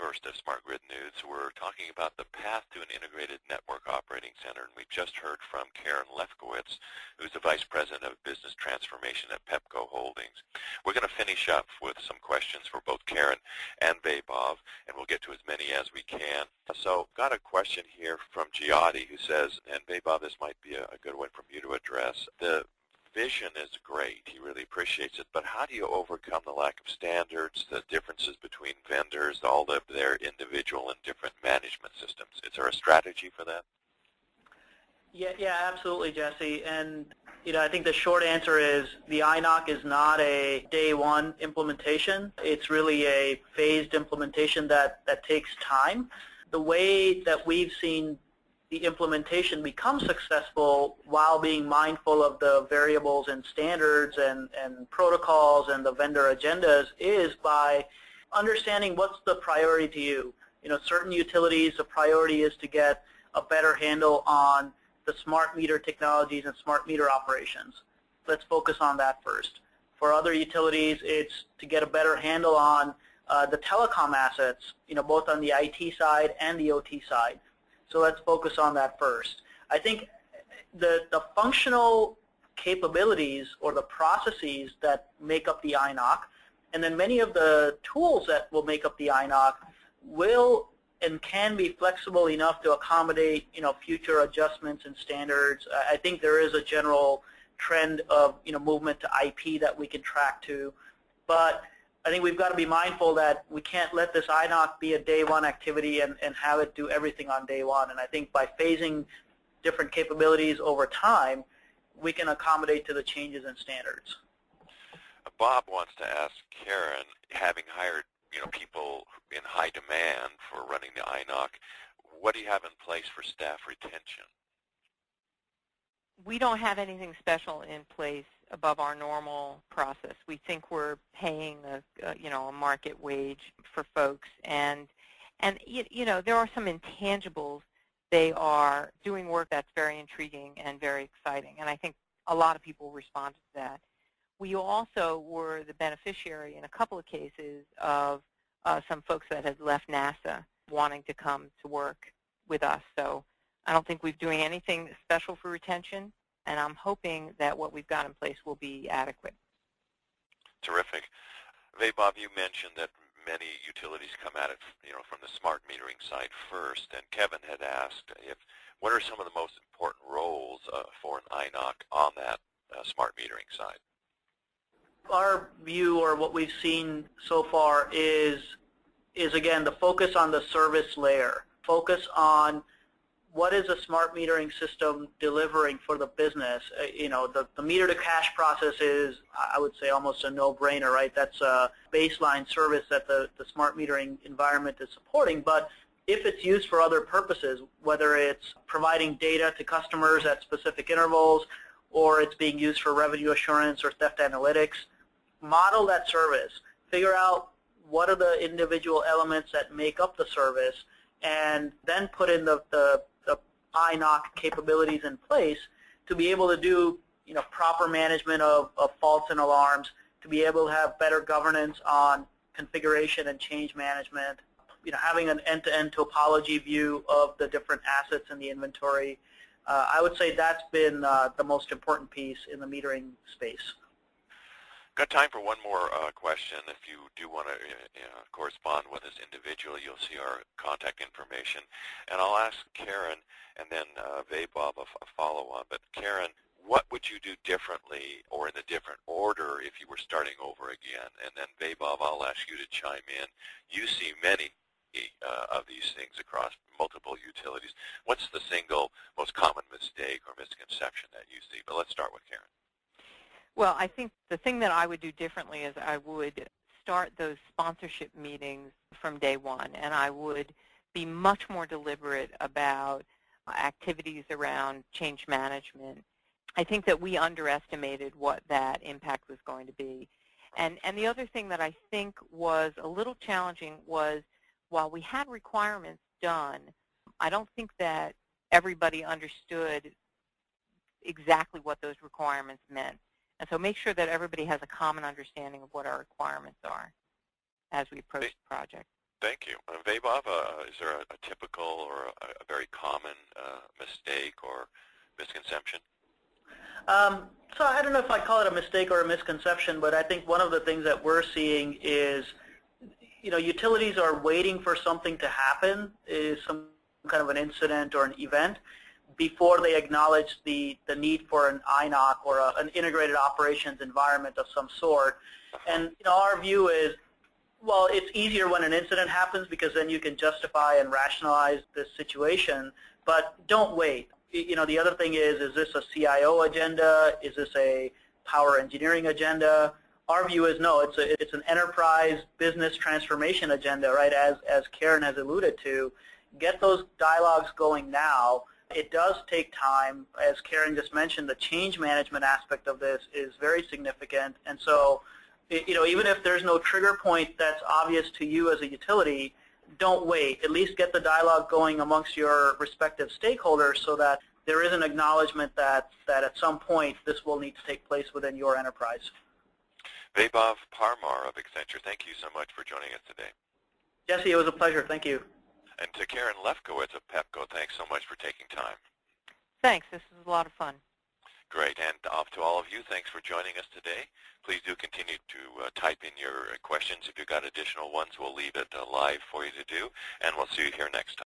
Berst of SmartGridNews. We're talking about the path to an integrated network operating center, and we've just heard from Karen Lefkowitz, who's the Vice President of Business Transformation at PEPCO Holdings. We're going to finish up with some questions for both Karen and Vaibhav, and we'll get to as many as we can. So got a question here from Giatti, who says, and Vaibhav, this might be a good one from you to address, the vision is great. He really appreciates it, but how do you overcome the lack of standards, the differences between vendors, all of their individual and different management systems? Is there a strategy for that? Yeah, absolutely, Jesse. And I think the short answer is the INOC is not a day one implementation. It's really a phased implementation that takes time. The way that we've seen the implementation become successful while being mindful of the variables and standards and protocols and the vendor agendas is by understanding what's the priority to you. Certain utilities, the priority is to get a better handle on the smart meter technologies and smart meter operations. Let's focus on that first. For other utilities, it's to get a better handle on the telecom assets, both on the IT side and the OT side. So let's focus on that first. I think the functional capabilities or the processes that make up the INOC, and then many of the tools that will make up the INOC will and can be flexible enough to accommodate future adjustments and standards. I think there is a general trend of movement to IP that we can track to, but I think we've got to be mindful that we can't let this INOC be a day one activity and have it do everything on day one. And I think by phasing different capabilities over time, we can accommodate to the changes in standards. Bob wants to ask Karen, having hired people in high demand for running the INOC, what do you have in place for staff retention? We don't have anything special in place above our normal process. We think we're paying a market wage for folks, and there are some intangibles. They are doing work that's very intriguing and very exciting, and I think a lot of people responded to that. We also were the beneficiary in a couple of cases of some folks that had left NASA wanting to come to work with us. So I don't think we're doing anything special for retention, and I'm hoping that what we've got in place will be adequate. Terrific. Vaibhav, you mentioned that many utilities come at it, from the smart metering side first, and Kevin had asked what are some of the most important roles for an INOC on that smart metering side? Our view, or what we've seen so far, is again the focus on the service layer. Focus on what is a smart metering system delivering for the business. The meter to cash process is, I would say, almost a no-brainer, right? That's a baseline service that the smart metering environment is supporting. But if it's used for other purposes, whether it's providing data to customers at specific intervals, or it's being used for revenue assurance or theft analytics, model that service. Figure out what are the individual elements that make up the service, and then put in the INOC capabilities in place to be able to do proper management of faults and alarms, to be able to have better governance on configuration and change management, having an end-to-end topology view of the different assets in the inventory. I would say that's been the most important piece in the metering space. Got time for one more question. If you do want to correspond with us individually, you'll see our contact information. And I'll ask Karen and then Vaibhav a follow-on. But Karen, what would you do differently or in a different order if you were starting over again? And then Vaibhav, I'll ask you to chime in. You see many of these things across multiple utilities. What's the single most common mistake or misconception that you see? But let's start with Karen. Well, I think the thing that I would do differently is I would start those sponsorship meetings from day one, and I would be much more deliberate about activities around change management. I think that we underestimated what that impact was going to be. And the other thing that I think was a little challenging was, while we had requirements done, I don't think that everybody understood exactly what those requirements meant. And so make sure that everybody has a common understanding of what our requirements are as we approach the project. Thank you. Vaibhav, is there a typical or a very common mistake or misconception? So I don't know if I'd call it a mistake or a misconception, but I think one of the things that we're seeing is, utilities are waiting for something to happen, is some kind of an incident or an event, before they acknowledge the need for an INOC or an integrated operations environment of some sort. And our view is, well, it's easier when an incident happens because then you can justify and rationalize this situation, but don't wait. The other thing is this a CIO agenda? Is this a power engineering agenda? Our view is no, it's an enterprise business transformation agenda, right, as Karen has alluded to. Get those dialogues going now. It does take time. As Karen just mentioned, the change management aspect of this is very significant. And so, even if there's no trigger point that's obvious to you as a utility, don't wait. At least get the dialogue going amongst your respective stakeholders so that there is an acknowledgement that at some point this will need to take place within your enterprise. Vaibhav Parmar of Accenture, thank you so much for joining us today. Jesse, it was a pleasure. Thank you. And to Karen Lefkowitz of PEPCO, thanks so much for taking time. Thanks. This was a lot of fun. Great. And to all of you, thanks for joining us today. Please do continue to type in your questions. If you've got additional ones, we'll leave it live for you to do. And we'll see you here next time.